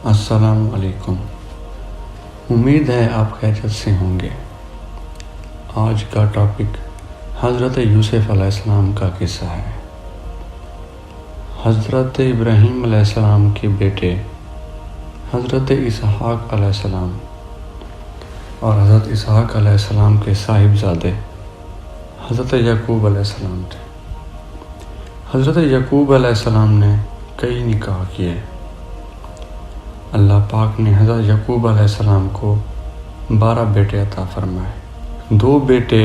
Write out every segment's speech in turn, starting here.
السلام علیکم۔ امید ہے آپ خیریت سے ہوں گے۔ آج کا ٹاپک حضرت یوسف علیہ السلام کا قصہ ہے۔ حضرت ابراہیم علیہ السلام کے بیٹے حضرت اسحاق علیہ السلام اور حضرت اسحاق علیہ السلام کے صاحبزادے حضرت یعقوب علیہ السلام تھے۔ حضرت یعقوب علیہ السلام نے کئی نکاح کیے۔ اللہ پاک نے حضرت یعقوب علیہ السلام کو 12 بیٹے عطا فرمائے۔ 2 بیٹے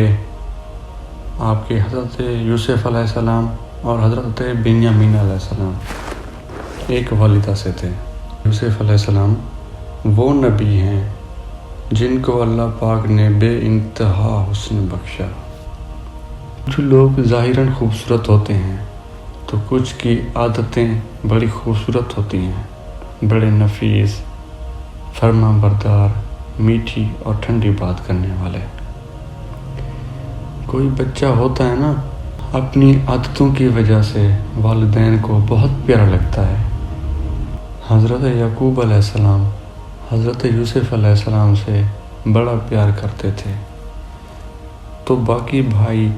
آپ کے حضرت یوسف علیہ السلام اور حضرت بنیامین علیہ السلام ایک والدہ سے تھے۔ یوسف علیہ السلام وہ نبی ہیں جن کو اللہ پاک نے بے انتہا حسن بخشا۔ جو لوگ ظاہراً خوبصورت ہوتے ہیں تو کچھ کی عادتیں بڑی خوبصورت ہوتی ہیں، بڑے نفیس، فرما بردار، میٹھی اور ٹھنڈی بات کرنے والے۔ کوئی بچہ ہوتا ہے نا، اپنی عادتوں کی وجہ سے والدین کو بہت پیارا لگتا ہے۔ حضرت یعقوب علیہ السلام حضرت یوسف علیہ السلام سے بڑا پیار کرتے تھے، تو باقی بھائی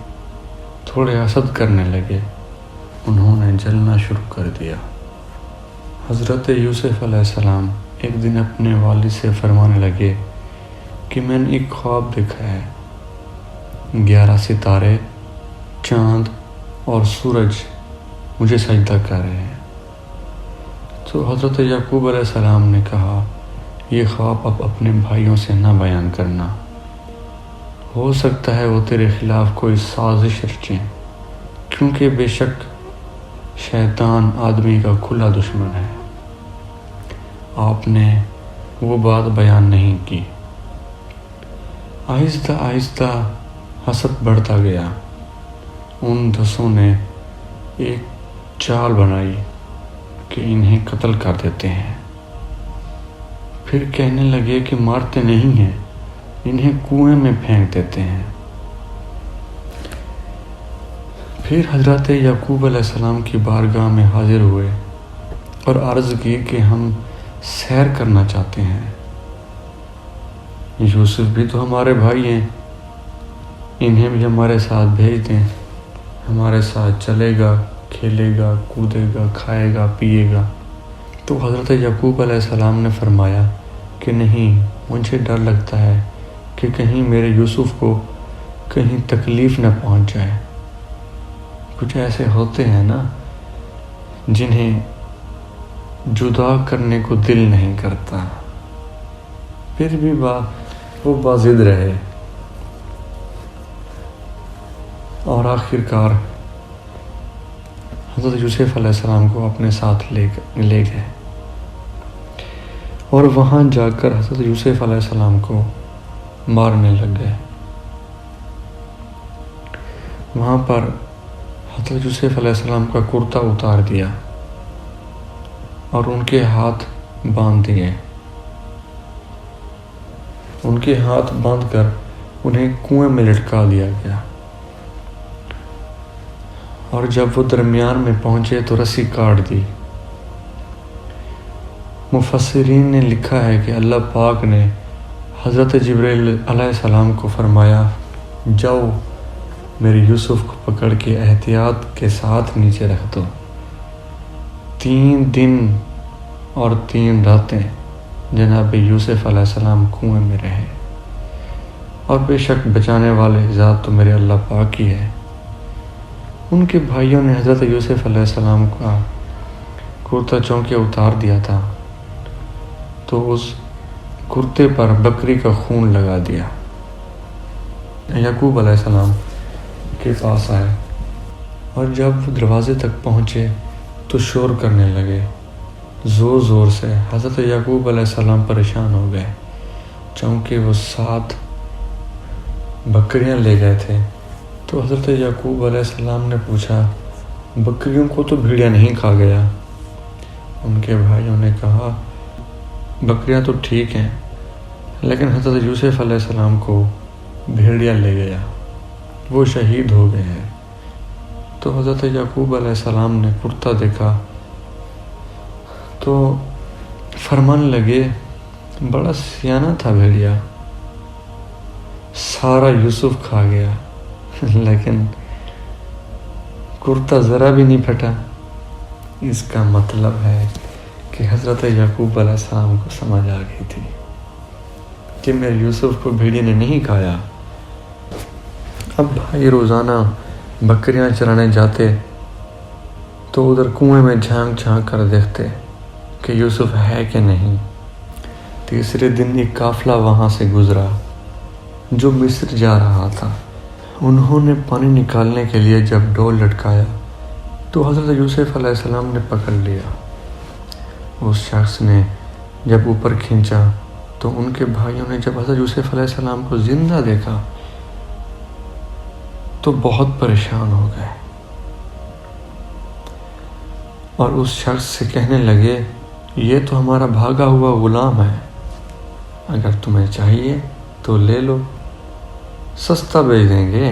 تھوڑے حسد کرنے لگے، انہوں نے جلنا شروع کر دیا۔ حضرت یوسف علیہ السلام ایک دن اپنے والد سے فرمانے لگے کہ میں نے ایک خواب دیکھا ہے، 11 ستارے، چاند اور سورج مجھے سجدہ کر رہے ہیں۔ تو حضرت یعقوب علیہ السلام نے کہا، یہ خواب اب اپنے بھائیوں سے نہ بیان کرنا، ہو سکتا ہے وہ تیرے خلاف کوئی سازش رچیں، کیونکہ بے شک شیطان آدمی کا کھلا دشمن ہے۔ آپ نے وہ بات بیان نہیں کی۔ آہستہ آہستہ حسد بڑھتا گیا۔ ان 10 نے ایک چال بنائی کہ انہیں قتل کر دیتے ہیں۔ پھر کہنے لگے کہ مارتے نہیں ہیں، انہیں کنویں میں پھینک دیتے ہیں۔ پھر حضرت یعقوب علیہ السلام کی بارگاہ میں حاضر ہوئے اور عرض کی کہ ہم سیر کرنا چاہتے ہیں۔ یوسف بھی تو ہمارے بھائی ہیں، انہیں بھی ہمارے ساتھ بھیج دیں، ہمارے ساتھ چلے گا، کھیلے گا، کودے گا، کھائے گا، پیے گا۔ تو حضرت یعقوب علیہ السلام نے فرمایا کہ نہیں، مجھے ڈر لگتا ہے کہ کہیں میرے یوسف کو کہیں تکلیف نہ پہنچ جائے۔ کچھ ایسے ہوتے ہیں نا جنہیں جدا کرنے کو دل نہیں کرتا، پھر بھی وہ باضد رہے اور آخر کار حضرت یوسف علیہ السلام کو اپنے ساتھ لے گئے اور وہاں جا کر حضرت یوسف علیہ السلام کو مارنے لگ گئے۔ وہاں پر حضرت یوسف علیہ السلام کا کرتا اتار دیا اور ان کے ہاتھ باندھ دیے۔ ان کے ہاتھ باندھ کر انہیں کنویں میں لٹکا دیا گیا، اور جب وہ درمیان میں پہنچے تو رسی کاٹ دی۔ مفسرین نے لکھا ہے کہ اللہ پاک نے حضرت جبرائیل علیہ السلام کو فرمایا، جاؤ میرے یوسف کو پکڑ کے احتیاط کے ساتھ نیچے رکھ دو۔ 3 دن اور 3 راتیں جناب یوسف علیہ السلام کنویں میں رہے، اور بے شک بچانے والے ذات تو میرے اللہ پاک ہی ہے۔ ان کے بھائیوں نے حضرت یوسف علیہ السلام کا کرتا چونکہ اتار دیا تھا، تو اس کرتے پر بکری کا خون لگا دیا۔ یعقوب علیہ السلام کے پاس آئے اور جب وہ دروازے تک پہنچے تو شور کرنے لگے زور زور سے۔ حضرت یعقوب علیہ السلام پریشان ہو گئے، چونکہ وہ 7 بکریاں لے گئے تھے۔ تو حضرت یعقوب علیہ السلام نے پوچھا، بکریوں کو تو بھیڑیا نہیں کھا گیا؟ ان کے بھائیوں نے کہا، بکریاں تو ٹھیک ہیں، لیکن حضرت یوسف علیہ السلام کو بھیڑیا لے گیا، وہ شہید ہو گئے ہیں۔ تو حضرت یعقوب علیہ السلام نے کرتا دیکھا تو فرمانے لگے بڑا سیانہ تھا بھیڑیا، سارا یوسف کھا گیا لیکن کرتا ذرا بھی نہیں پھٹا۔ اس کا مطلب ہے کہ حضرت یعقوب علیہ السلام کو سمجھ آ گئی تھی کہ میرے یوسف کو بھیڑیے نے نہیں کھایا۔ اب بھائی روزانہ بکریاں چرانے جاتے تو ادھر کنویں میں جھانک جھانک کر دیکھتے کہ یوسف ہے کہ نہیں۔ تیسرے دن ایک قافلہ وہاں سے گزرا جو مصر جا رہا تھا۔ انہوں نے پانی نکالنے کے لیے جب ڈول لٹکایا تو حضرت یوسف علیہ السلام نے پکڑ لیا۔ اس شخص نے جب اوپر کھینچا تو ان کے بھائیوں نے جب حضرت یوسف علیہ السلام کو زندہ دیکھا تو بہت پریشان ہو گئے اور اس شخص سے کہنے لگے یہ تو ہمارا بھاگا ہوا غلام ہے، اگر تمہیں چاہیے تو لے لو، سستا بیچ دیں گے۔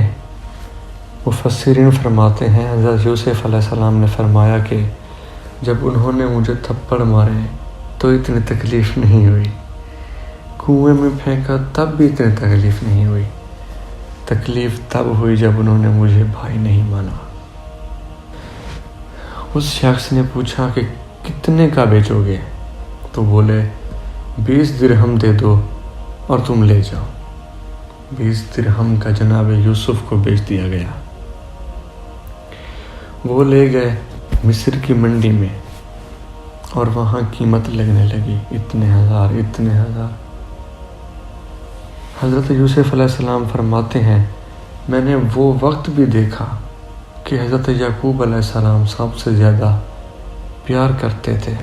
مفسرین فرماتے ہیں حضرت یوسف علیہ السلام نے فرمایا کہ جب انہوں نے مجھے تھپڑ مارے تو اتنی تکلیف نہیں ہوئی، کنویں میں پھینکا تب بھی اتنی تکلیف نہیں ہوئی، تکلیف تب ہوئی جب انہوں نے مجھے بھائی نہیں مانا۔ اس شخص نے پوچھا کہ کتنے کا بیچو گے؟ تو بولے 20 درہم دے دو اور تم لے جاؤ۔ 20 درہم کا جناب یوسف کو بیچ دیا گیا۔ وہ لے گئے مصر کی منڈی میں اور وہاں قیمت لگنے لگی، اتنے ہزار۔ حضرت یوسف علیہ السلام فرماتے ہیں میں نے وہ وقت بھی دیکھا کہ حضرت یعقوب علیہ السلام سب سے زیادہ پیار کرتے تھے،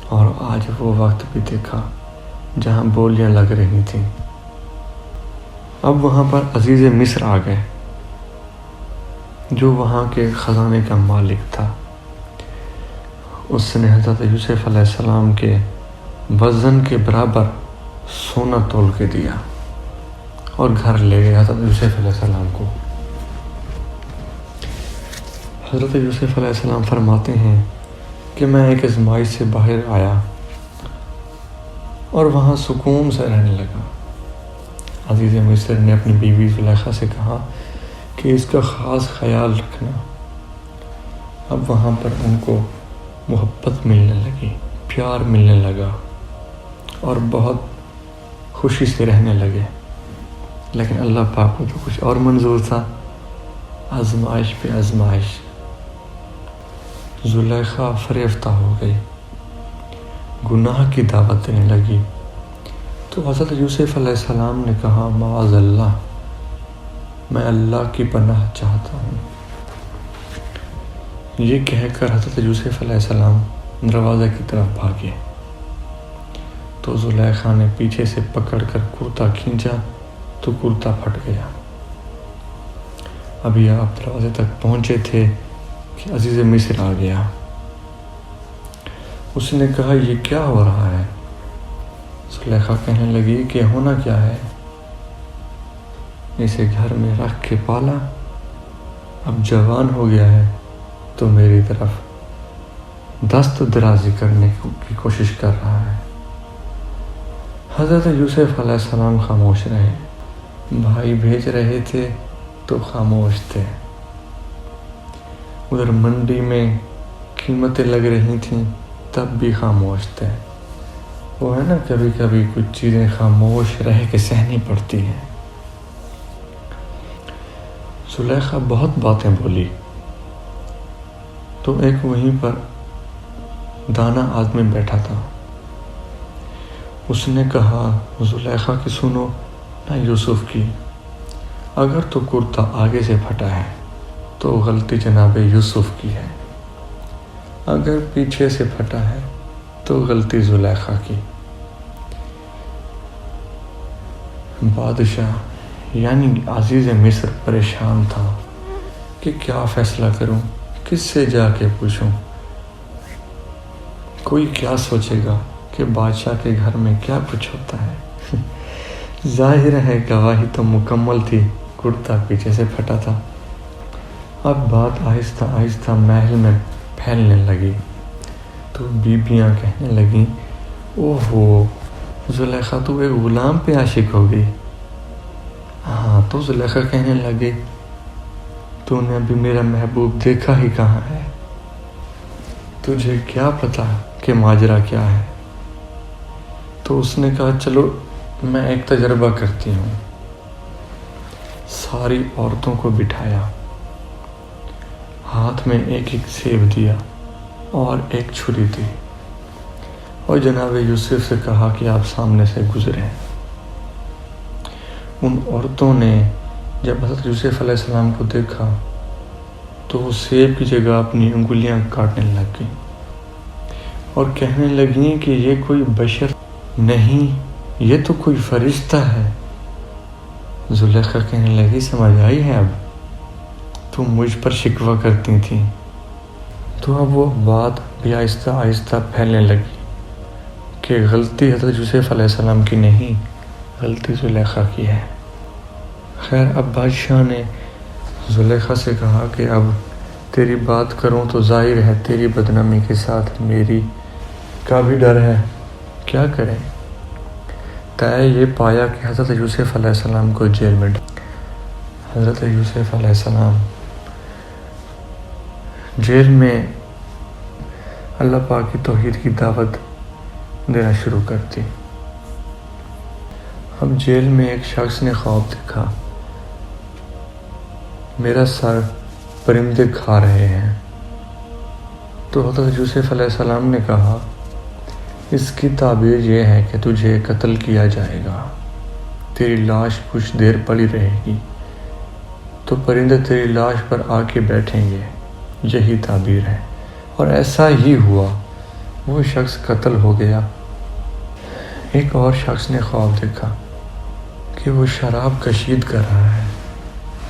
اور آج وہ وقت بھی دیکھا جہاں بولیاں لگ رہی تھیں۔ اب وہاں پر عزیز مصر آ گئے جو وہاں کے خزانے کا مالک تھا۔ اس نے حضرت یوسف علیہ السلام کے وزن کے برابر سونا تول کے دیا اور گھر لے گئے حضرت یوسف علیہ السلام کو۔ حضرت یوسف علیہ السلام فرماتے ہیں کہ میں ایک آزمائش سے باہر آیا اور وہاں سکون سے رہنے لگا۔ عزیز مصر نے اپنی بیوی زلیخا سے کہا کہ اس کا خاص خیال رکھنا۔ اب وہاں پر ان کو محبت ملنے لگی، پیار ملنے لگا اور بہت خوشی سے رہنے لگے۔ لیکن اللہ پاک کو تو کچھ اور منظور تھا، آزمائش پہ آزمائش۔ زلیخا فریفتہ ہو گئی، گناہ کی دعوت دینے لگی، تو حضرت یوسف علیہ السلام نے کہا معاذ اللہ، میں اللہ کی پناہ چاہتا ہوں۔ یہ کہہ کر حضرت یوسف علیہ السلام دروازے کی طرف بھاگے تو زلیخا نے پیچھے سے پکڑ کر کرتا کھینچا تو کرتا پھٹ گیا۔ ابھی آپ دروازے تک پہنچے تھے کہ عزیز مصر آ گیا۔ اس نے کہا یہ کیا ہو رہا ہے؟ زلیخا کہنے لگی کہ ہونا کیا ہے، اسے گھر میں رکھ کے پالا، اب جوان ہو گیا ہے تو میری طرف دست درازی کرنے کی کوشش کر رہا ہے۔ حضرت یوسف علیہ السلام خاموش رہے، بھائی بھیج رہے تھے تو خاموش تھے، ادھر منڈی میں قیمتیں لگ رہی تھیں تب بھی خاموش تھے۔ وہ ہے نا کبھی کبھی کچھ چیزیں خاموش رہ کے سہنی پڑتی ہیں۔ زلیخا بہت باتیں بولی تو ایک وہیں پر دانا آدمی بیٹھا تھا، اس نے کہا زلیخا کی سنو نہ یوسف کی، اگر تو کرتا آگے سے پھٹا ہے تو غلطی جناب یوسف کی ہے، اگر پیچھے سے پھٹا ہے تو غلطی زلیخا کی۔ بادشاہ یعنی عزیز مصر پریشان تھا کہ کیا فیصلہ کروں، کس سے جا کے پوچھوں، کوئی کیا سوچے گا کہ بادشاہ کے گھر میں کیا کچھ ہوتا ہے۔ ظاہر ہے گواہی تو مکمل تھی، کرتا پیچھے سے پھٹا تھا۔ اب بات آہستہ آہستہ محل میں پھیلنے لگی تو بیبیاں کہنے لگیں اوہو، زلیخا تو ایک غلام پہ عاشق ہو گئی۔ ہاں، تو زلیخا کہنے لگی تو نے ابھی میرا محبوب دیکھا ہی کہاں ہے، تجھے کیا پتا کہ ماجرا کیا ہے؟ تو اس نے کہا چلو میں ایک تجربہ کرتی ہوں۔ ساری عورتوں کو بٹھایا، ہاتھ میں ایک ایک سیب دیا اور ایک چھری دی، اور جناب یوسف سے کہا کہ آپ سامنے سے گزریں۔ ان عورتوں نے جب حضرت یوسف علیہ السلام کو دیکھا تو وہ سیب کی جگہ اپنی انگلیاں کاٹنے لگ گئیں اور کہنے لگیں کہ یہ کوئی بشر نہیں، یہ تو کوئی فرشتہ ہے۔ زلیخا کہنے لگی سمجھ آئی ہے اب، تم مجھ پر شکوہ کرتی تھی۔ تو اب وہ بات بھی آہستہ آہستہ پھیلنے لگی کہ غلطی حضرت یوسف علیہ السلام کی نہیں، غلطی زلیخا کی ہے۔ خیر، اب بادشاہ نے زلیخا سے کہا کہ اب تیری بات کروں تو ظاہر ہے تیری بدنامی کے ساتھ میری کا بھی ڈر ہے، کیا کریں؟ طے یہ پایا کہ حضرت یوسف علیہ السلام کو جیل میں حضرت یوسف علیہ السلام جیل میں اللہ پاک کی توحید کی دعوت دینا شروع کر دی۔ اب جیل میں ایک شخص نے خواب دیکھا، میرا سر پرندے کھا رہے ہیں۔ تو حضرت یوسف علیہ السلام نے کہا اس کی تعبیر یہ ہے کہ تجھے قتل کیا جائے گا، تیری لاش کچھ دیر پڑی رہے گی تو پرندے تیری لاش پر آ کے بیٹھیں گے، یہی تعبیر ہے۔ اور ایسا ہی ہوا، وہ شخص قتل ہو گیا۔ ایک اور شخص نے خواب دیکھا کہ وہ شراب کشید کر رہا ہے،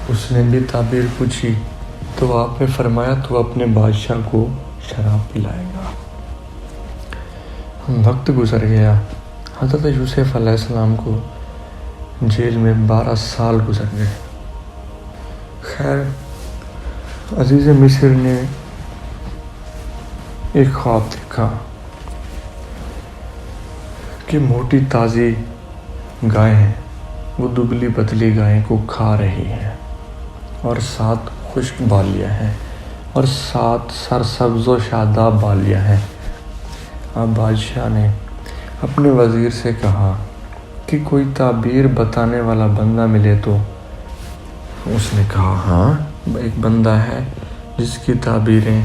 اس نے بھی تعبیر پوچھی تو آپ نے فرمایا تو اپنے بادشاہ کو شراب پلائے گا۔ وقت گزر گیا، حضرت یوسف علیہ السلام کو جیل میں 12 سال گزر گئے۔ خیر، عزیز مصر نے ایک خواب دیکھا کہ موٹی تازی گائیں ہیں، وہ دبلی پتلی گائیں کو کھا رہی ہیں اور 7 خشک بالیاں ہیں اور 7 سرسبز و شاداب بالیاں ہیں۔ اب بادشاہ نے اپنے وزیر سے کہا کہ کوئی تعبیر بتانے والا بندہ ملے تو۔ اس نے کہا ہاں، ایک بندہ ہے جس کی تعبیریں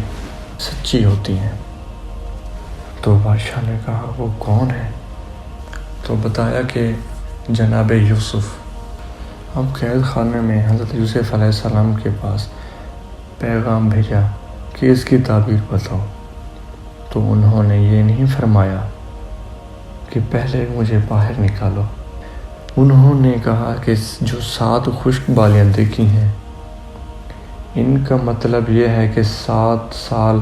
سچی ہوتی ہیں۔ تو بادشاہ نے کہا وہ کون ہے؟ تو بتایا کہ جناب یوسف۔ اب قید خانے میں حضرت یوسف علیہ السلام کے پاس پیغام بھیجا کہ اس کی تعبیر بتاؤ۔ تو انہوں نے یہ نہیں فرمایا کہ پہلے مجھے باہر نکالو، انہوں نے کہا کہ جو 7 خشک بالیاں دیکھی ہیں ان کا مطلب یہ ہے کہ 7 سال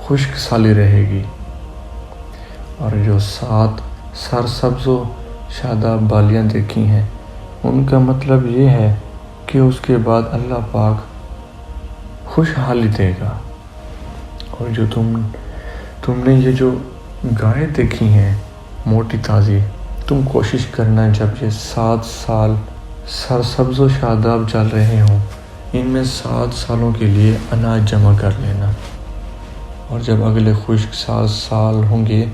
خشک سالی رہے گی، اور جو 7 سرسبز و شاداب بالیاں دیکھی ہیں ان کا مطلب یہ ہے کہ اس کے بعد اللہ پاک خوشحالی دے گا۔ اور جو تم نے یہ جو گائے دیکھی ہیں موٹی تازی، تم کوشش کرنا جب یہ 7 سال سرسبز و شاداب چل رہے ہوں ان میں 7 سالوں کے لیے اناج جمع کر لینا، اور جب اگلے خشک 7 سال ہوں گے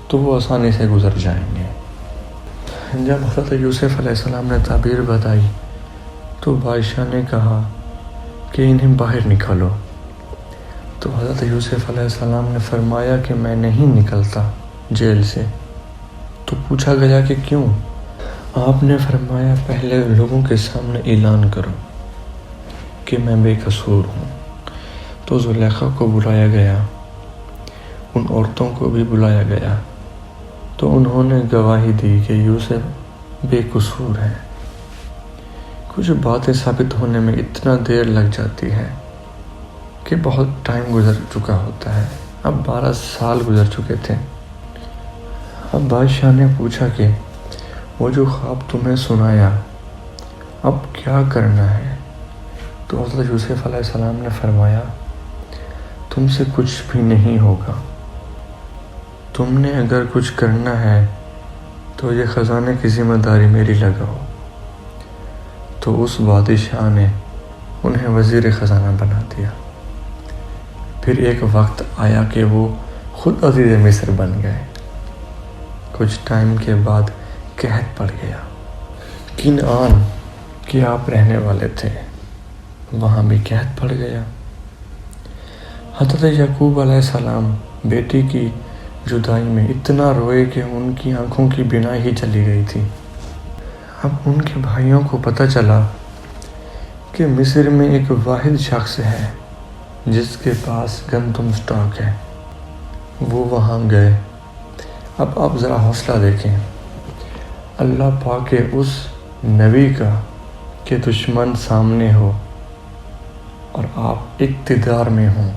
تو وہ آسانی سے گزر جائیں گے۔ جب حضرت یوسف علیہ السلام نے تعبیر بتائی تو بادشاہ نے کہا کہ انہیں باہر نکالو۔ تو حضرت یوسف علیہ السلام نے فرمایا کہ میں نہیں نکلتا جیل سے۔ تو پوچھا گیا کہ کیوں؟ آپ نے فرمایا پہلے لوگوں کے سامنے اعلان کرو کہ میں بے قصور ہوں۔ تو زلیخا کو بلایا گیا، ان عورتوں کو بھی بلایا گیا، تو انہوں نے گواہی دی کہ یوسف بے قصور ہے۔ کچھ باتیں ثابت ہونے میں اتنا دیر لگ جاتی ہے کہ بہت ٹائم گزر چکا ہوتا ہے۔ اب 12 سال گزر چکے تھے۔ اب بادشاہ نے پوچھا کہ وہ جو خواب تمہیں سنایا اب کیا کرنا ہے؟ تو حضرت یوسف علیہ السلام نے فرمایا تم سے کچھ بھی نہیں ہوگا، تم نے اگر کچھ کرنا ہے تو یہ خزانے کی ذمہ داری میری لگاؤ۔ تو اس بادشاہ نے انہیں وزیر خزانہ بنا دیا۔ پھر ایک وقت آیا کہ وہ خود عزیز مصر بن گئے۔ کچھ ٹائم کے بعد قحط پڑ گیا۔ کنعان کے آپ رہنے والے تھے، وہاں بھی قحط پڑ گیا۔ حضرت یعقوب علیہ السلام بیٹی کی جدائی میں اتنا روئے کہ ان کی آنکھوں کی بینائی ہی چلی گئی تھی۔ اب ان کے بھائیوں کو پتہ چلا کہ مصر میں ایک واحد شخص ہے جس کے پاس گندم سٹاک ہے۔ وہ وہاں گئے۔ اب آپ ذرا حوصلہ دیکھیں، اللہ پاک کے اس نبی کا کہ دشمن سامنے ہو اور آپ اقتدار میں ہوں،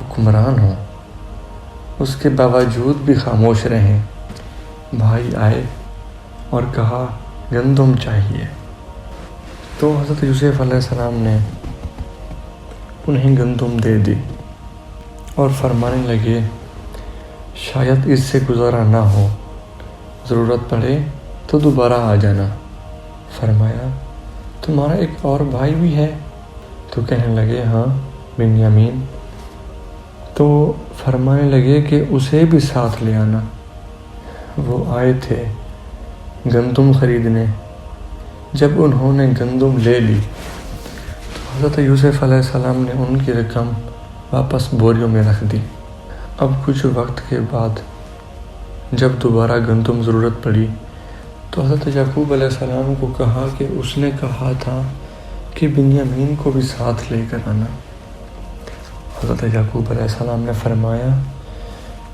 حکمران ہوں، اس کے باوجود بھی خاموش رہیں۔ بھائی آئے اور کہا گندم چاہیے، تو حضرت یوسف علیہ السلام نے انہیں گندم دے دی اور فرمانے لگے شاید اس سے گزارا نہ ہو، ضرورت پڑے تو دوبارہ آ جانا۔ فرمایا تمہارا ایک اور بھائی بھی ہے؟ تو کہنے لگے ہاں، بنیامین۔ تو فرمانے لگے کہ اسے بھی ساتھ لے آنا۔ وہ آئے تھے گندم خریدنے۔ جب انہوں نے گندم لے لی تو حضرت یوسف علیہ السلام نے ان کی رقم واپس بوریوں میں رکھ دی۔ اب کچھ وقت کے بعد جب دوبارہ گندم ضرورت پڑی تو حضرت یعقوب علیہ السلام کو کہا کہ اس نے کہا تھا کہ بنیامین کو بھی ساتھ لے کر آنا۔ حضرت یعقوب علیہ السلام نے فرمایا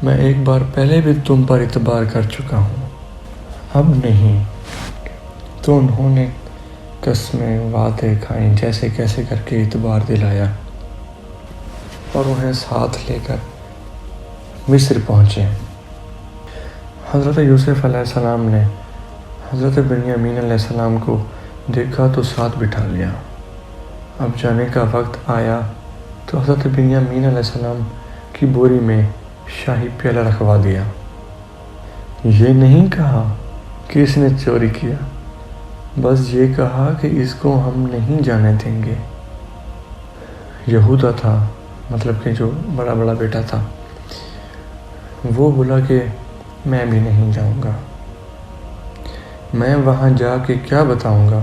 میں ایک بار پہلے بھی تم پر اعتبار کر چکا ہوں، اب نہیں۔ تو انہوں نے قسمیں وعدے کھائیں، جیسے کیسے کر کے اعتبار دلایا اور انہیں ساتھ لے کر مصر پہنچے۔ حضرت یوسف علیہ السلام نے حضرت بنیامین علیہ السلام کو دیکھا تو ساتھ بٹھا لیا۔ اب جانے کا وقت آیا تو حضرت بنیامین علیہ السلام کی بوری میں شاہی پیالہ رکھوا دیا۔ یہ نہیں کہا کہ اس نے چوری کیا، بس یہ کہا کہ اس کو ہم نہیں جانے دیں گے۔ یہودا تھا، مطلب کہ جو بڑا بیٹا تھا، وہ بولا کہ میں بھی نہیں جاؤں گا، میں وہاں جا کے کیا بتاؤں گا۔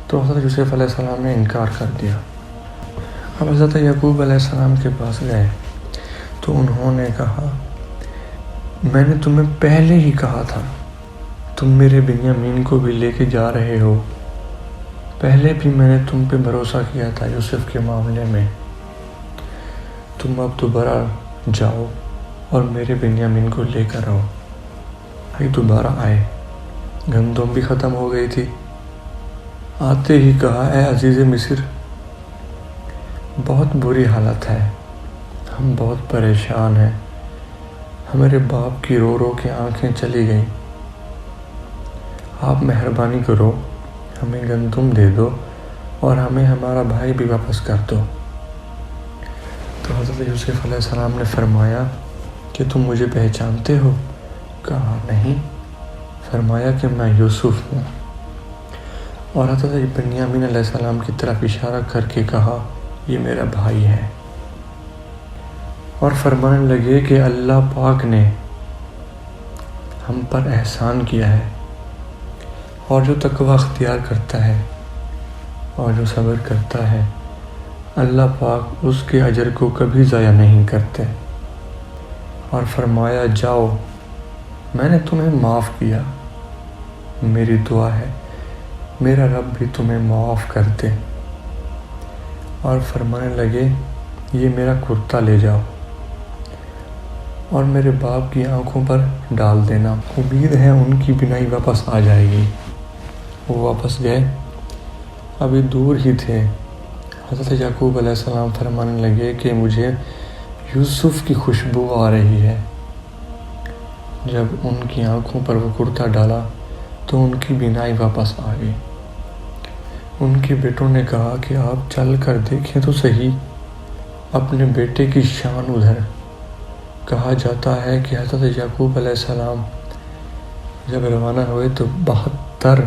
تو حضرت یوسف علیہ السلام نے انکار کر دیا۔ اب حضرت یعقوب علیہ السلام کے پاس گئے تو انہوں نے کہا میں نے تمہیں پہلے ہی کہا تھا، تم میرے بنیامین کو بھی لے کے جا رہے ہو۔ پہلے بھی میں نے تم پہ بھروسہ کیا تھا یوسف کے معاملے میں، تم اب دوبارہ جاؤ اور میرے بنیامین کو لے کر آؤ۔ بھائی دوبارہ آئے، گندم بھی ختم ہو گئی تھی۔ آتے ہی کہا اے عزیز مصر، بہت بری حالت ہے، ہم بہت پریشان ہیں، ہمارے باپ کی رو رو کے آنکھیں چلی گئیں، آپ مہربانی کرو ہمیں گندم دے دو اور ہمیں ہمارا بھائی بھی واپس کر دو۔ تو حضرت یوسف علیہ السلام نے فرمایا کہ تم مجھے پہچانتے ہو؟ کہا نہیں۔ فرمایا کہ میں یوسف ہوں، اور حضرت بنیامین علیہ السلام کی طرف اشارہ کر کے کہا یہ میرا بھائی ہے، اور فرمانے لگے کہ اللہ پاک نے ہم پر احسان کیا ہے، اور جو تقوی اختیار کرتا ہے اور جو صبر کرتا ہے اللہ پاک اس کے اجر کو کبھی ضائع نہیں کرتے۔ اور فرمایا جاؤ، میں نے تمہیں معاف کیا، میری دعا ہے میرا رب بھی تمہیں معاف کر دے۔ اور فرمانے لگے یہ میرا کرتا لے جاؤ اور میرے باپ کی آنکھوں پر ڈال دینا، امید ہے ان کی بینائی واپس آ جائے گی۔ وہ واپس گئے، ابھی دور ہی تھے، حضرت یعقوب علیہ السلام فرمانے لگے کہ مجھے یوسف کی خوشبو آ رہی ہے۔ جب ان کی آنکھوں پر وہ کرتا ڈالا تو ان کی بینائی واپس آ گئی۔ ان کے بیٹوں نے کہا کہ آپ چل کر دیکھیں تو صحیح اپنے بیٹے کی شان ادھر۔ کہا جاتا ہے کہ حضرت یعقوب علیہ السلام جب روانہ ہوئے تو 72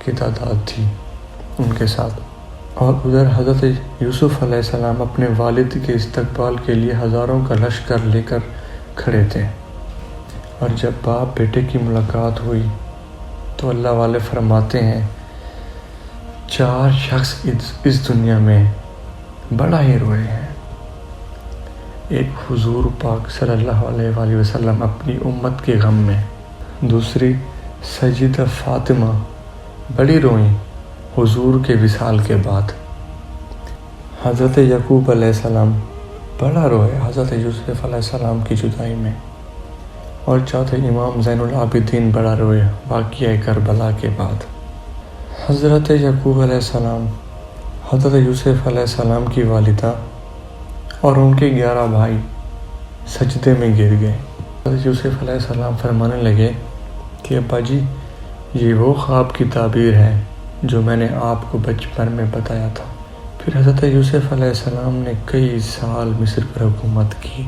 کی تعداد تھی ان کے ساتھ، اور ادھر حضرت یوسف علیہ السلام اپنے والد کے استقبال کے لیے ہزاروں کا لشکر لے کر کھڑے تھے۔ اور جب باپ بیٹے کی ملاقات ہوئی تو اللہ والے فرماتے ہیں 4 شخص اس دنیا میں بڑا ہی روئے ہیں۔ ایک حضور پاک صلی اللہ علیہ وآلہ وسلم اپنی امت کے غم میں، دوسری سیدہ فاطمہ بڑی روئیں حضور کے وصال کے بعد، حضرت یعقوب علیہ السلام بڑا روئے حضرت یوسف علیہ السلام کی جدائی میں، اور چوتھے امام زین العابدین بڑا روئے واقعہ کربلا کے بعد۔ حضرت یعقوب علیہ السلام، حضرت یوسف علیہ السلام کی والدہ اور ان کے 11 بھائی سجدے میں گر گئے۔ حضرت یوسف علیہ السلام فرمانے لگے کہ ابا جی، یہ وہ خواب کی تعبیر ہے جو میں نے آپ کو بچپن میں بتایا تھا۔ پھر حضرت یوسف علیہ السلام نے کئی سال مصر پر حکومت کی۔